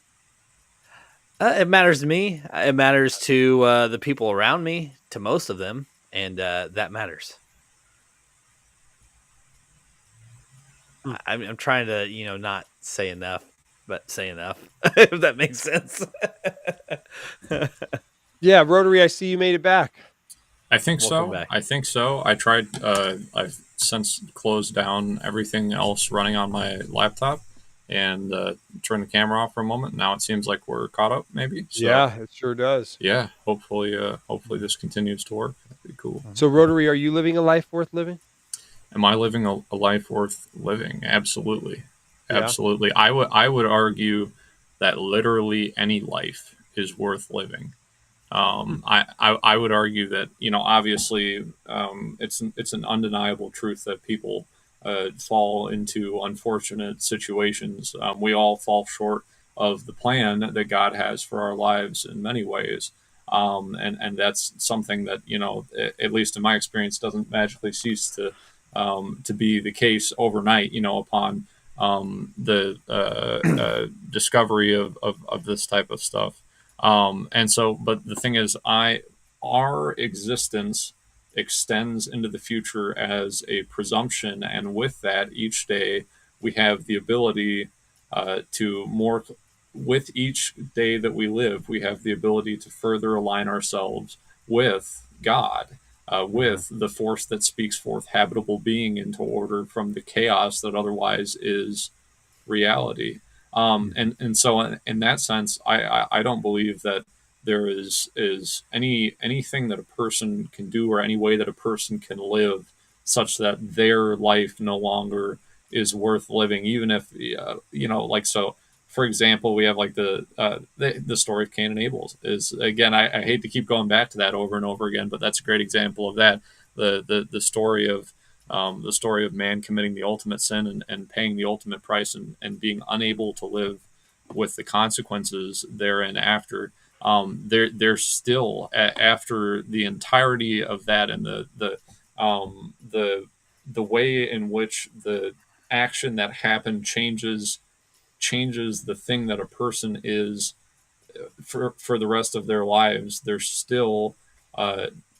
It matters to me. It matters to the people around me, to most of them, and that matters. I'm trying to, not say enough, but say enough, if that makes sense. Yeah, Rotary, I see you made it back. I think Welcome so. back. I think so. I tried. I've since closed down everything else running on my laptop and turned the camera off for a moment. Now it seems like we're caught up. Maybe. So, Yeah, it sure does. Yeah. Hopefully this continues to work. That'd be cool. So, Rotary, are you living a life worth living? Am I living a life worth living? Absolutely. Yeah. Absolutely. I would argue that literally any life is worth living. I would argue that, obviously, it's an undeniable truth that people fall into unfortunate situations. We all fall short of the plan that God has for our lives in many ways. And that's something that, at least in my experience, doesn't magically cease to be the case overnight, upon the discovery of this type of stuff. And so, but the thing is, our existence extends into the future as a presumption, and with that, each day we have the ability to more. With each day that we live, we have the ability to further align ourselves with God, with the force that speaks forth habitable being into order from the chaos that otherwise is reality. And so in that sense, I don't believe that there is anything that a person can do or any way that a person can live such that their life no longer is worth living, even if like so. For example, we have like the story of Cain and Abel. Is again, I hate to keep going back to that over and over again, but that's a great example of that. The story of man committing the ultimate sin and paying the ultimate price and being unable to live with the consequences therein after. There's still after the entirety of that and the way in which the action that happened changes the thing that a person is for the rest of their lives. There's still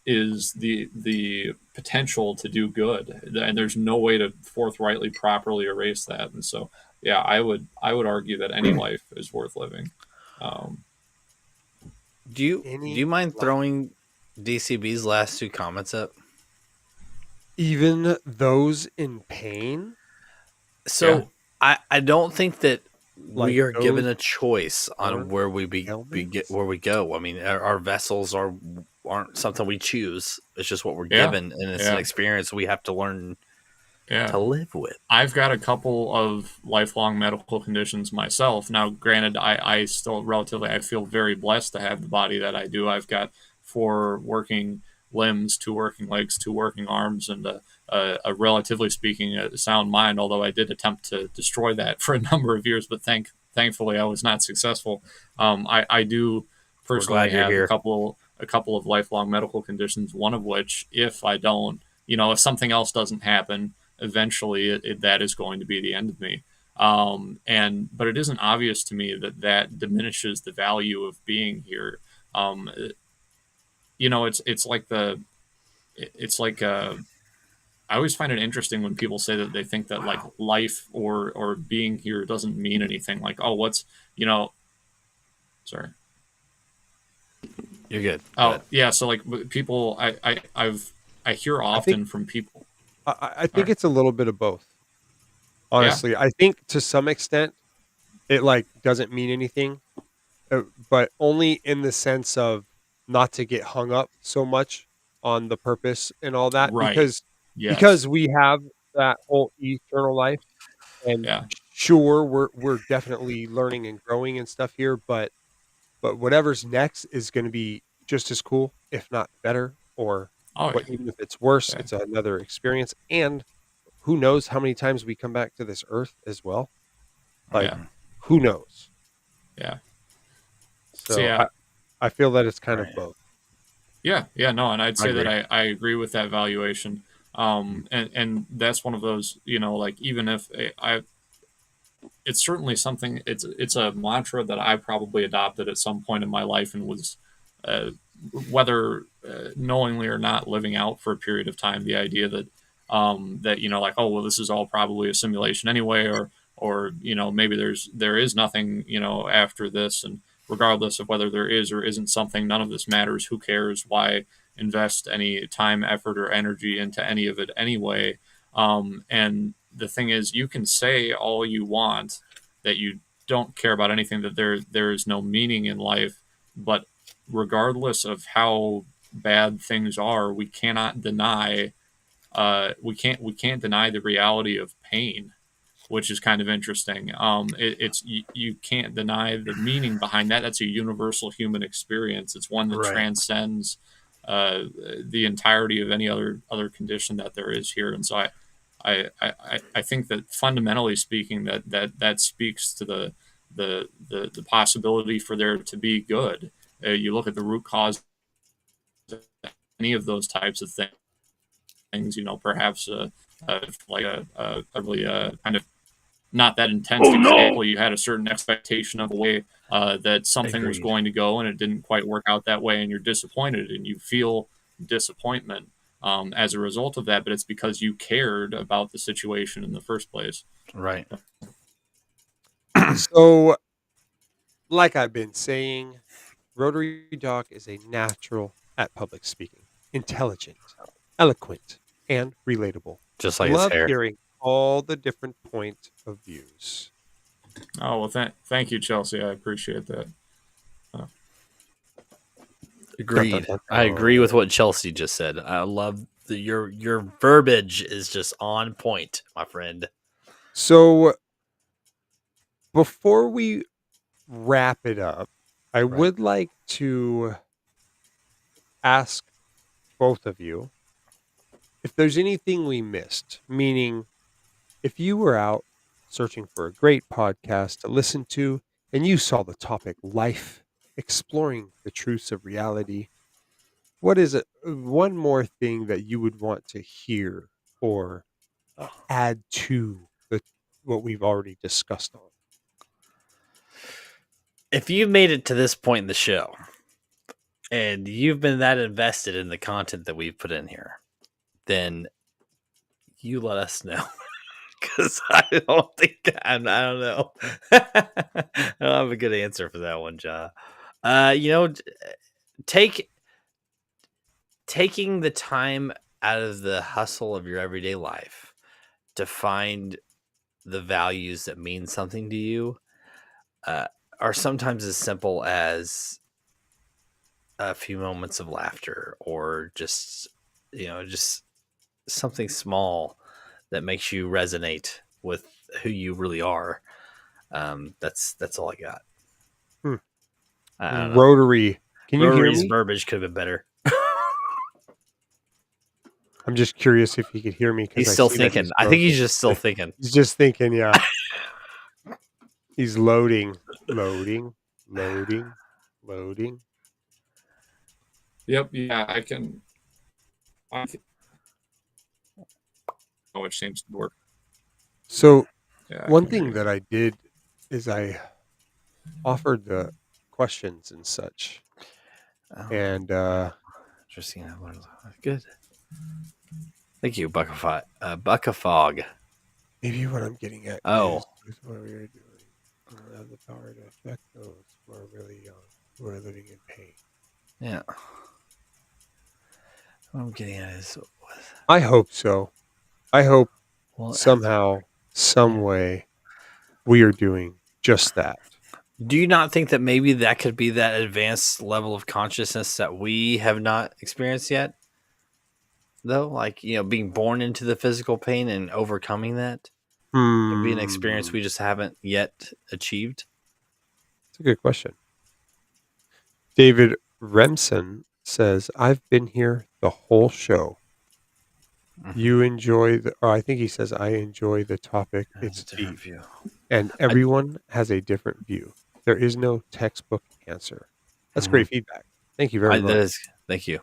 is the potential to do good, and there's no way to forthrightly properly erase that. And so, yeah, I would argue that any life is worth living. Do you mind throwing DCB's last two comments up? Even those in pain? So I don't think that Like we are those given a choice on aren't where we ailments? where we go. I mean, our vessels aren't something we choose. It's just what we're Yeah. given, and it's Yeah. an experience we have to learn Yeah. to live with. I've got a couple of lifelong medical conditions myself. Now, granted, I still relatively, I feel very blessed to have the body that I do. I've got 4 working limbs, 2 working legs, 2 working arms, and a relatively speaking, a sound mind, although I did attempt to destroy that for a number of years, but thankfully I was not successful. I do personally glad you're have here. a couple of lifelong medical conditions, one of which, if I don't, if something else doesn't happen, eventually that is going to be the end of me. But it isn't obvious to me that diminishes the value of being here. It's like I always find it interesting when people say that they think that like life or being here doesn't mean anything. Like, oh, sorry. You're good. Oh, yeah. So like people, I hear often from people. I think it's a little bit of both. Honestly, I think to some extent it like doesn't mean anything, but only in the sense of not to get hung up so much on the purpose and all that, Right. because Yes. we have that whole eternal life, and Yeah. sure, we're definitely learning and growing and stuff here, but whatever's next is going to be just as cool, if not better, or Oh, what, yeah. even if it's worse, Yeah. it's another experience. And who knows how many times we come back to this earth as well? Like, Yeah. who knows? Yeah. So yeah. I feel that it's kind of Right. both. Yeah, no, and I'd say agree. that I agree with that valuation. And that's one of those, like even if it's certainly something. It's a mantra that I probably adopted at some point in my life and was, whether knowingly or not, living out for a period of time. The idea that like, oh well, this is all probably a simulation anyway, or maybe there is nothing after this, and regardless of whether there is or isn't something, none of this matters. Who cares? Why invest any time, effort, or energy into any of it anyway? And the thing is, you can say all you want that you don't care about anything, that there is no meaning in life, but regardless of how bad things are, we cannot deny we can't deny the reality of pain, which is kind of interesting. You can't deny the meaning behind that. That's a universal human experience. It's one that Right. transcends the entirety of any other condition that there is here. And so I think that fundamentally speaking, that speaks to the possibility for there to be good. You look at the root cause of any of those types of things, perhaps like a really kind of not that intense example. You had a certain expectation of a way that something was Agreed. going to go, and it didn't quite work out that way, and you're disappointed, and you feel disappointment as a result of that. But it's because you cared about the situation in the first place. Right. So, like I've been saying, Rotary Doc is a natural at public speaking, intelligent, eloquent, and relatable. Just like his Love hair. hearing all the different point of views. Oh well, thank you, Chelsea. I appreciate that. Agreed. Dun. I agree with what Chelsea just said. I love your verbiage is just on point, my friend. So, before we wrap it up, I would like to ask both of you if there's anything we missed, meaning if you were out searching for a great podcast to listen to and you saw the topic life, exploring the truths of reality, what is it, one more thing that you would want to hear or add to what we've already discussed on? If you've made it to this point in the show and you've been that invested in the content that we've put in here, then you let us know. Because I don't think I don't know. I don't have a good answer for that one, Ja. Taking the time out of the hustle of your everyday life to find the values that mean something to you are sometimes as simple as a few moments of laughter or just something small that makes you resonate with who you really are. That's all I got. I don't know. Rotary, can you Rotary's hear me? verbiage could have been better. I'm just curious if he could hear me. 'cause He's I still see that thinking. I think he's frozen. just still thinking. He's just thinking, yeah. He's loading. Yep. Yeah, I can. Oh, it seems to work. So Yeah. I one can hear thing you. that I did is I offered the questions and such. And Interesting. Good. Thank you, Buckafog. Buckafog. maybe what I'm getting at Oh. is with what we are doing, we have the power to affect those who are really young, who are living in pain. Yeah. What I'm getting at is, I hope so. I hope well, somehow, some way, we are doing just that. do you not think that maybe that could be that advanced level of consciousness that we have not experienced yet? Though, like, being born into the physical pain and overcoming that would be an experience we just haven't yet achieved. That's a good question. David Remsen says, I've been here the whole show. You enjoy I think he says, I enjoy the topic. It's deep. View. And everyone has a different view. There is no textbook answer. That's great feedback. Thank you very much. Thank you.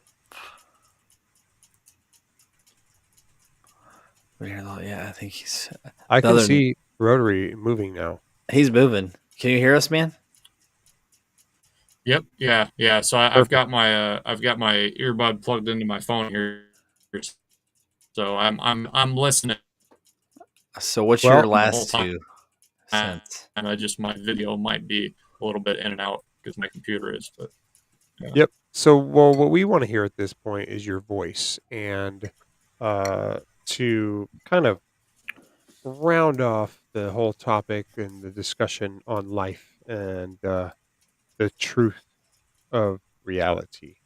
Yeah, I think he's. I can see Rotary moving now. He's moving. Can you hear us, man? Yep. Yeah. So I've got my earbud plugged into my phone here. So I'm listening. So what's your last two cents? And my video might be a little bit in and out because my computer is. But yeah. Yep. So what we want to hear at this point is your voice, and to kind of round off the whole topic and the discussion on life and the truth of reality.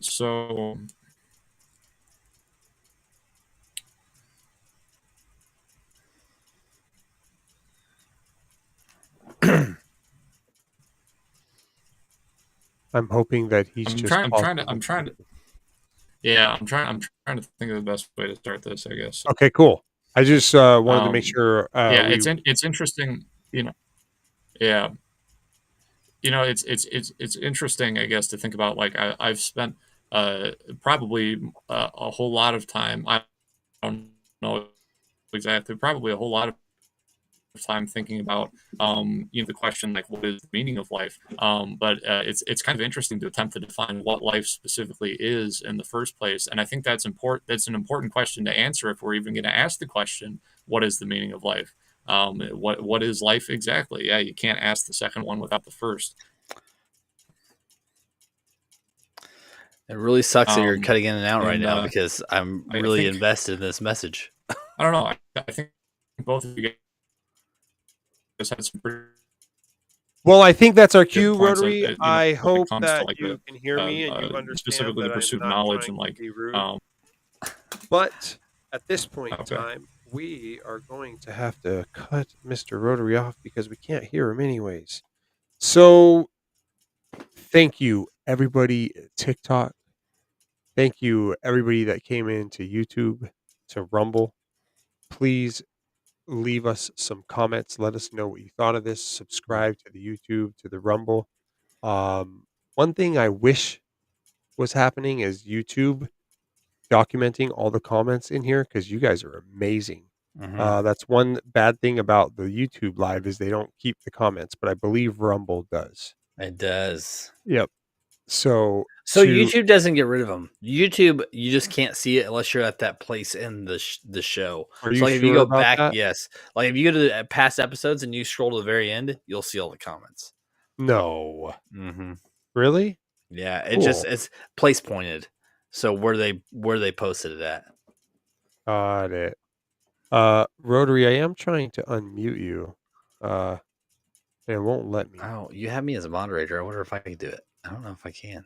So I'm hoping that he's I'm just. trying to think of the best way to start this, I guess. Okay, cool. I just wanted to make sure. It's interesting, Yeah, it's interesting, I guess, to think about. Like I've spent probably a whole lot of time. I don't know exactly. Probably a whole lot of time thinking about the question like what is the meaning of life, but it's kind of interesting to attempt to define what life specifically is in the first place, and I think that's an important question to answer if we're even going to ask the question, what is the meaning of life. What is life exactly? Yeah, you can't ask the second one without the first. It really sucks that you're Um, cutting in and out right and now because I'm I really think invested in this message. I don't know. I think both of you guys had some pretty Well, I think that's our good cue, points. Rotary. When I it hope comes to that like you can hear me and you understand specifically that the I'm pursuit of not knowledge trying and to like be rude. um, But at this point in okay. time, we are going to have to cut Mr. Rotary off because we can't hear him anyways. So thank you, everybody at TikTok. Thank you, everybody that came into YouTube, to Rumble. Please leave us some comments. Let us know what you thought of this. Subscribe to the YouTube, to the Rumble. One thing I wish was happening is YouTube documenting all the comments in here because you guys are amazing. Mhm. That's one bad thing about the YouTube live is they don't keep the comments, but I believe Rumble does. It does. Yep. So So to YouTube doesn't get rid of them. YouTube, you just can't see it unless you're at that place in the show. are So you like if you sure go about back, that? yes, like if you go to the past episodes and you scroll to the very end, you'll see all the comments. No. Mm-hmm. Really? Yeah, Cool. it's place pointed. So where they posted it at. Got it. Rotary, I am trying to unmute you. And it won't let me. Oh, you have me as a moderator. I wonder if I can do it. I don't know if I can.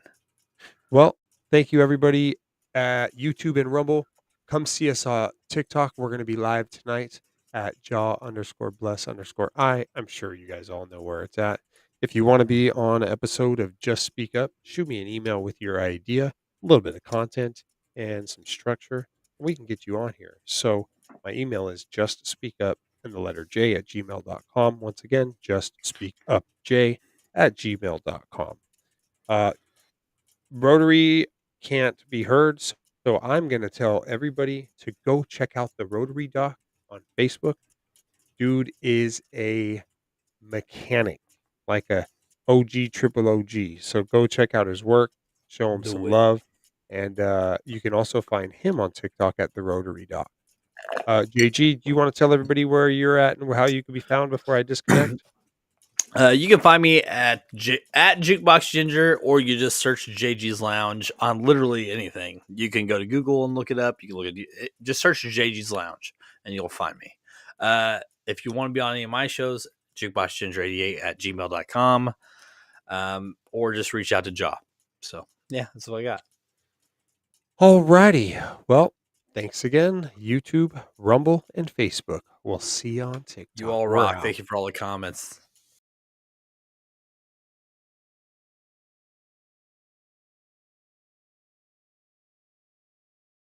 Well, thank you everybody at YouTube and Rumble. Come see us on TikTok. We're going to be live tonight at jaw_bless_I. I'm sure you guys all know where it's at. If you want to be on an episode of Just Speak Up, shoot me an email with your idea, a little bit of content, and some structure. We can get you on here. So my email is justspeakup and the letter J at gmail.com. Once again, justspeakupj@gmail.com. Rotary can't be heard, so I'm going to tell everybody to go check out the Rotary Doc on Facebook. Dude is a mechanic, like a OG, triple OG. So go check out his work, show him some Do it. love, and you can also find him on TikTok at the Rotary Doc. JG, do you want to tell everybody where you're at and how you can be found before I disconnect? You can find me at Jukebox Ginger, or you just search JG's Lounge on literally anything. You can go to Google and look it up. You can look at just search JG's Lounge, and you'll find me. If you want to be on any of my shows, jukeboxginger88@gmail.com, or just reach out to Jaw. So yeah, that's what I got. Alrighty. Well, thanks again, YouTube, Rumble, and Facebook. We'll see you on TikTok. You all We're rock. out. Thank you for all the comments.